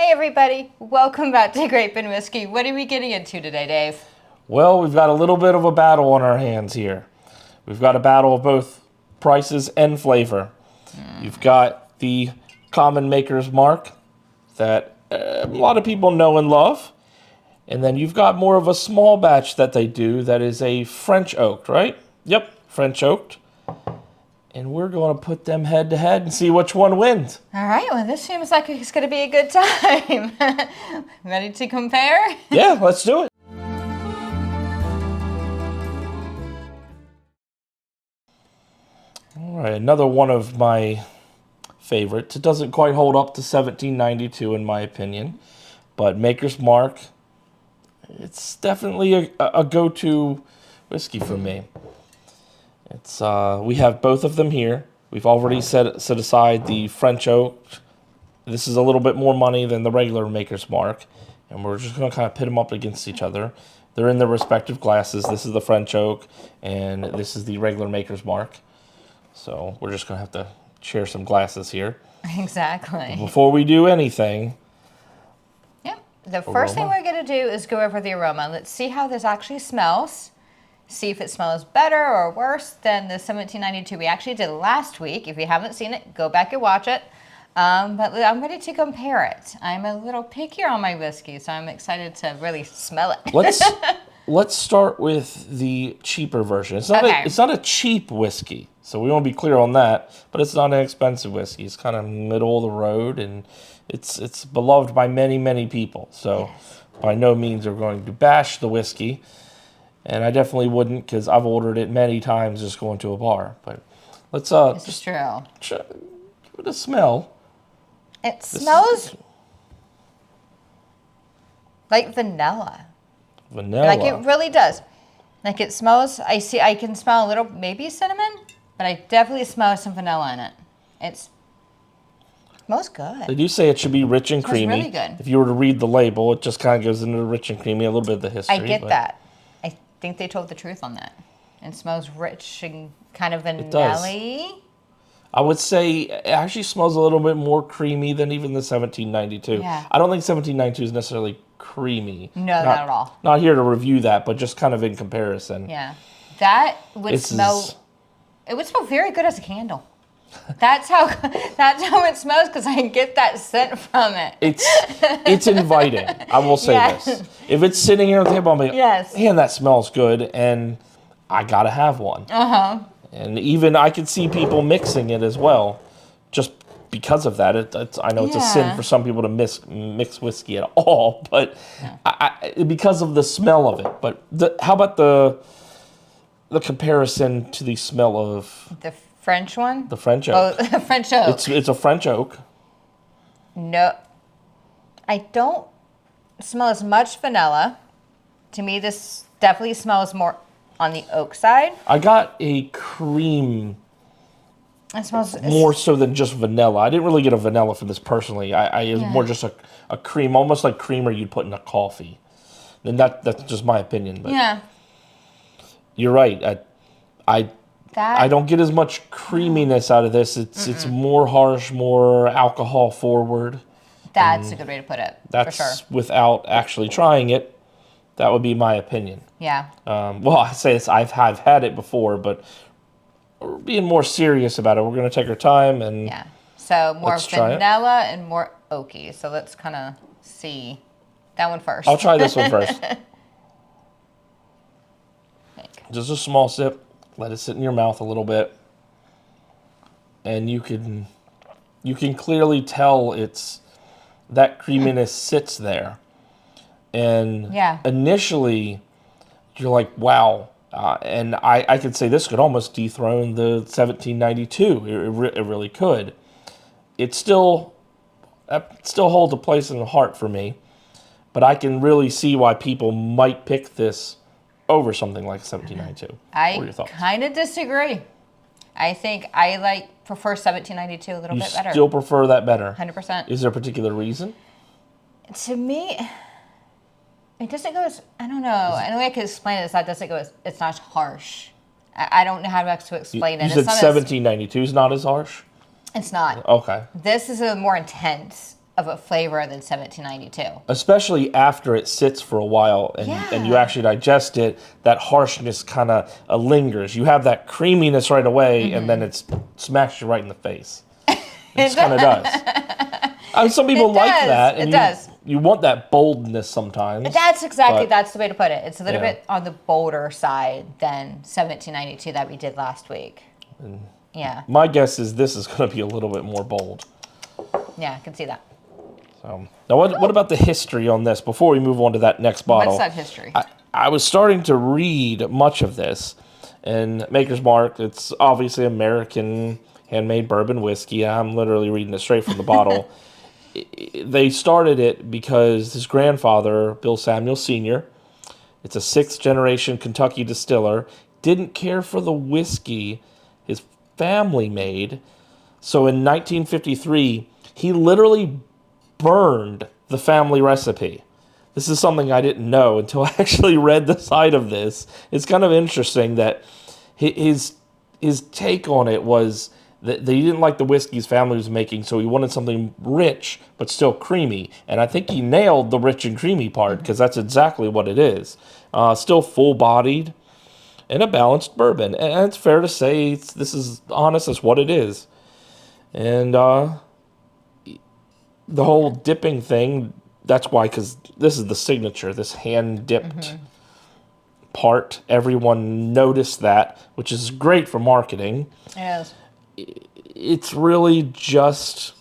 Hey everybody, welcome back to Grape and Whiskey. What are we getting into today, Dave? Well, we've got a little bit of a battle on our hands here. We've got a battle of both prices and flavor. You've got the common maker's mark that a lot of people know and love. And then you've got more of a small batch that they do that is a French oaked, right? Yep, French oaked. And we're going to put them head to head and see which one wins. All right, well, this seems like it's going to be a good time. Ready to compare? Yeah, let's do it. All right, another one of my favorites. It doesn't quite hold up to 1792 in my opinion, but Maker's Mark, it's definitely a go-to whiskey for me. It's we have both of them here. We've already set aside the French oak. This is a little bit more money than the regular Maker's Mark, and we're just going to kind of pit them up against each other. They're in their respective glasses. This is the French oak, and this is the regular Maker's Mark. So we're just going to have to share some glasses here. Exactly. Before we do anything... Yep. The first thing we're going to do is go over the aroma. Let's see how this actually smells. See if it smells better or worse than the 1792 we actually did last week. If you haven't seen it, go back and watch it. But I'm ready to compare it. I'm a little pickier on my whiskey, so I'm excited to really smell it. Let's start with the cheaper version. It's not a cheap whiskey, so we want to be clear on that. But it's not an expensive whiskey. It's kind of middle of the road, and it's beloved by many people. So by no means are we going to bash the whiskey. And I definitely wouldn't, because I've ordered it many times just going to a bar. But let's this is true. Give it a smell. It smells like vanilla. Vanilla. Like it really does. Like it smells. I can smell a little maybe cinnamon, but I definitely smell some vanilla in it. It smells good. They do say it should be rich and creamy. Really good. If you were to read the label, it just kind of goes into the rich and creamy, a little bit of the history. I get that. I think they told the truth on that. It smells rich and kind of vanilla-y. I would say it actually smells a little bit more creamy than even the 1792. Yeah. I don't think 1792 is necessarily creamy. No, not at all. Not here to review that, but just kind of in comparison. Yeah. That would smell... It would smell very good as a candle. That's how it smells, because I get that scent from it. It's inviting. I will say this. If it's sitting here on the table, I'm like, man, that smells good, and I gotta have one. And even I could see people mixing it as well, just because of that. I know it's a sin for some people to mix whiskey at all, but because of the smell of it. But how about the comparison to the smell of the French one? The French oak. Oh, the French oak. It's a French oak. No, I don't smell as much vanilla. To me, this definitely smells more on the oak side. I got a cream. It smells more so than just vanilla. I didn't really get a vanilla from this personally. It was more just a cream, almost like creamer you'd put in a coffee. And that's just my opinion. But yeah. You're right. I don't get as much creaminess out of this. It's more harsh, more alcohol forward. That's a good way to put it. That's for sure. Without actually trying it. That would be my opinion. Yeah. Well, I say this. I've had it before, but we're being more serious about it. We're going to take our time and So more vanilla and more oaky. So let's kind of see that one first. I'll try this one first. Just a small sip. Let it sit in your mouth a little bit, and you can clearly tell that creaminess sits there. And initially, you're like, wow. And I could say this could almost dethrone the 1792. It really could. That still holds a place in the heart for me. But I can really see why people might pick this over something like 1792. I kind of disagree. I think I prefer 1792 a little bit better. You still prefer that better? 100%. Is there a particular reason? To me, it doesn't go as, I don't know. The way I could explain it is that it doesn't go as, it's not harsh. I don't know how to explain it. You said 1792 is not as harsh? It's not. Okay. This is a more intense of a flavor than 1792. Especially after it sits for a while and you actually digest it, that harshness kind of lingers. You have that creaminess right away, and then it's smashed you right in the face. It kind of does. I mean, some people like that. And it does. You want that boldness sometimes. That's the way to put it. It's a little bit on the bolder side than 1792 that we did last week. Yeah. My guess is this is going to be a little bit more bold. Yeah, I can see that. So, now, what about the history on this before we move on to that next bottle? What's that history? I was starting to read much of this, and Maker's Mark, it's obviously American handmade bourbon whiskey. I'm literally reading it straight from the bottle. They started it because his grandfather, Bill Samuel Sr., it's a 6th generation Kentucky distiller, didn't care for the whiskey his family made. So in 1953, he literally burned the family recipe. This is something I didn't know until I actually read the side of this. It's kind of interesting that his take on it was that he didn't like the whiskey his family was making, so he wanted something rich but still creamy. And I think he nailed the rich and creamy part, because that's exactly what it is. Still full-bodied and a balanced bourbon. And it's fair to say this is honest as what it is. And the whole dipping thing, that's why, because this is the signature, this hand-dipped part. Everyone noticed that, which is great for marketing. Yes. It's really just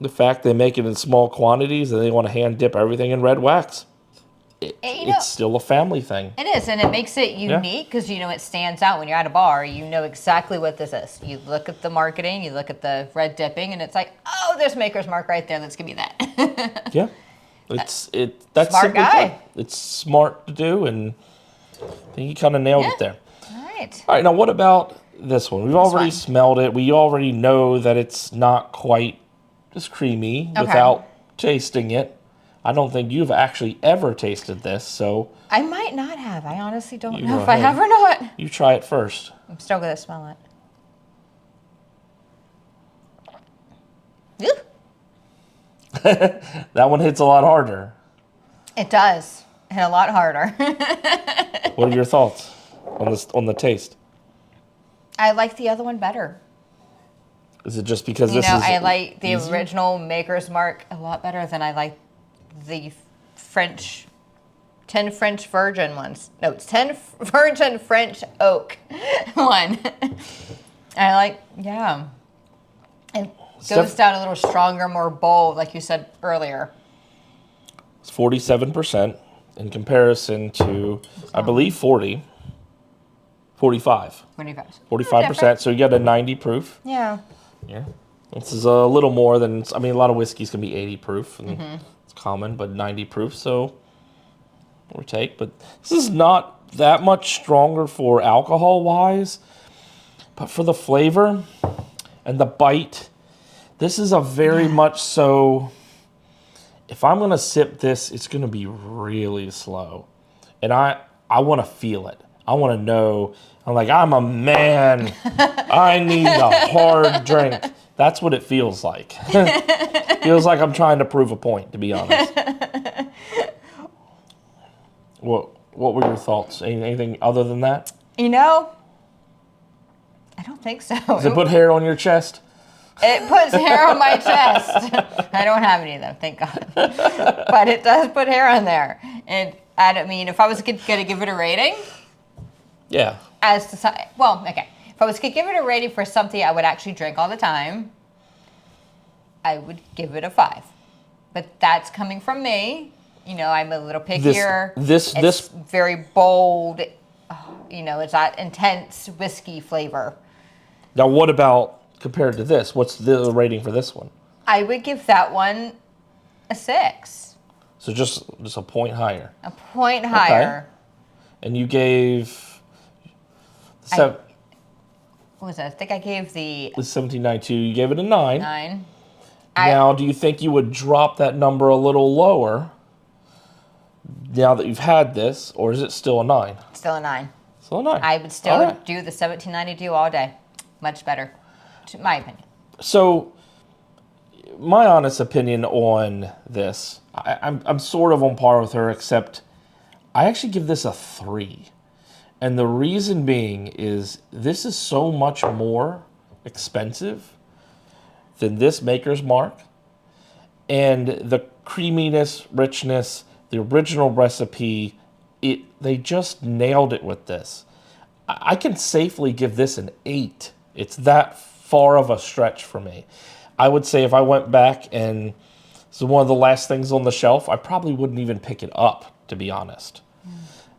the fact they make it in small quantities and they want to hand-dip everything in red wax. It's still a family thing. It is, and it makes it unique because, it stands out when you're at a bar. You know exactly what this is. You look at the marketing, you look at the red dipping, and it's like, oh, there's Maker's Mark right there. Let's give me that. Yeah. That's smart guy. Fun. It's smart to do, and I think he kind of nailed it there. All right. All right, now what about this one? We've already smelled it. We already know that it's not quite as creamy without tasting it. I don't think you've actually ever tasted this, so... I might not have. I honestly don't know if I have or not. You try it first. I'm still going to smell it. That one hits a lot harder. It does. Hit a lot harder. What are your thoughts on the taste? I like the other one better. Is it just because this is I like the easier? original Maker's Mark a lot better than I like the 10 French Virgin ones. No, it's 10 Virgin French Oak one. I like, It goes down a little stronger, more bold, like you said earlier. It's 47% in comparison to, I believe, 45. 45%, so you got a 90 proof. Yeah. Yeah. This is a little more than, a lot of whiskeys can be 80 proof, and it's common, but 90 proof, so or take. But this is not that much stronger for alcohol-wise, but for the flavor and the bite, this is a very much so, if I'm going to sip this, it's going to be really slow. And I want to feel it. I want to know, I'm a man. I need a hard drink. That's what it feels like. Feels like I'm trying to prove a point, to be honest. What were your thoughts? Anything other than that? I don't think so. Does it put hair on your chest? It puts hair on my chest. I don't have any of them, thank God. But it does put hair on there. And if I was going to give it a rating. Yeah. If I was going to give it a rating for something I would actually drink all the time, I would give it a 5. But that's coming from me. I'm a little pickier. It's very bold. It's that intense whiskey flavor. Now, what about compared to this? What's the rating for this one? I would give that one a 6. So just a point higher. A point higher. And you gave... What was it? I think I gave the 1792. You gave it a 9. 9. Now, do you think you would drop that number a little lower now that you've had this, or is it still a 9? Still a 9. Still a 9. I would still do the 1792 all day. Much better, to my opinion. So, my honest opinion on this, I'm sort of on par with her, except I actually give this a 3. And the reason being is this is so much more expensive than this Maker's Mark. And the creaminess, richness, the original recipe, they just nailed it with this. I can safely give this an 8. It's that far of a stretch for me. I would say if I went back and this is one of the last things on the shelf, I probably wouldn't even pick it up, to be honest.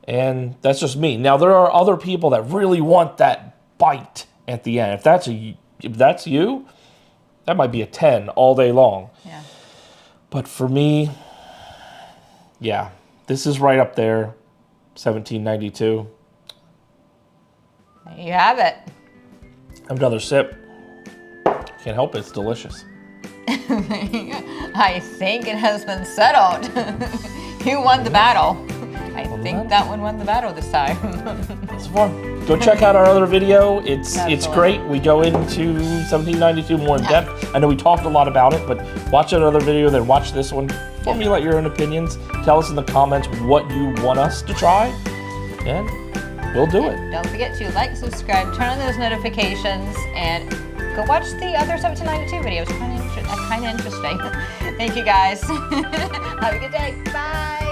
And that's just me. Now, there are other people that really want that bite at the end. If that's you, that might be a 10 all day long. Yeah. But for me, yeah, this is right up there, 1792. There you have it. Have another sip. Can't help it, it's delicious. I think it has been settled. You won the battle. I think that one won the battle this time. It's fun. Go check out our other video. It's great. We go into 1792 more in depth. I know we talked a lot about it, but watch that other video, then watch this one. Formulate your own opinions. Tell us in the comments what you want us to try, and we'll do it. Don't forget to like, subscribe, turn on those notifications, and go watch the other 1792 videos. Kind of interesting. Thank you guys. Have a good day. Bye.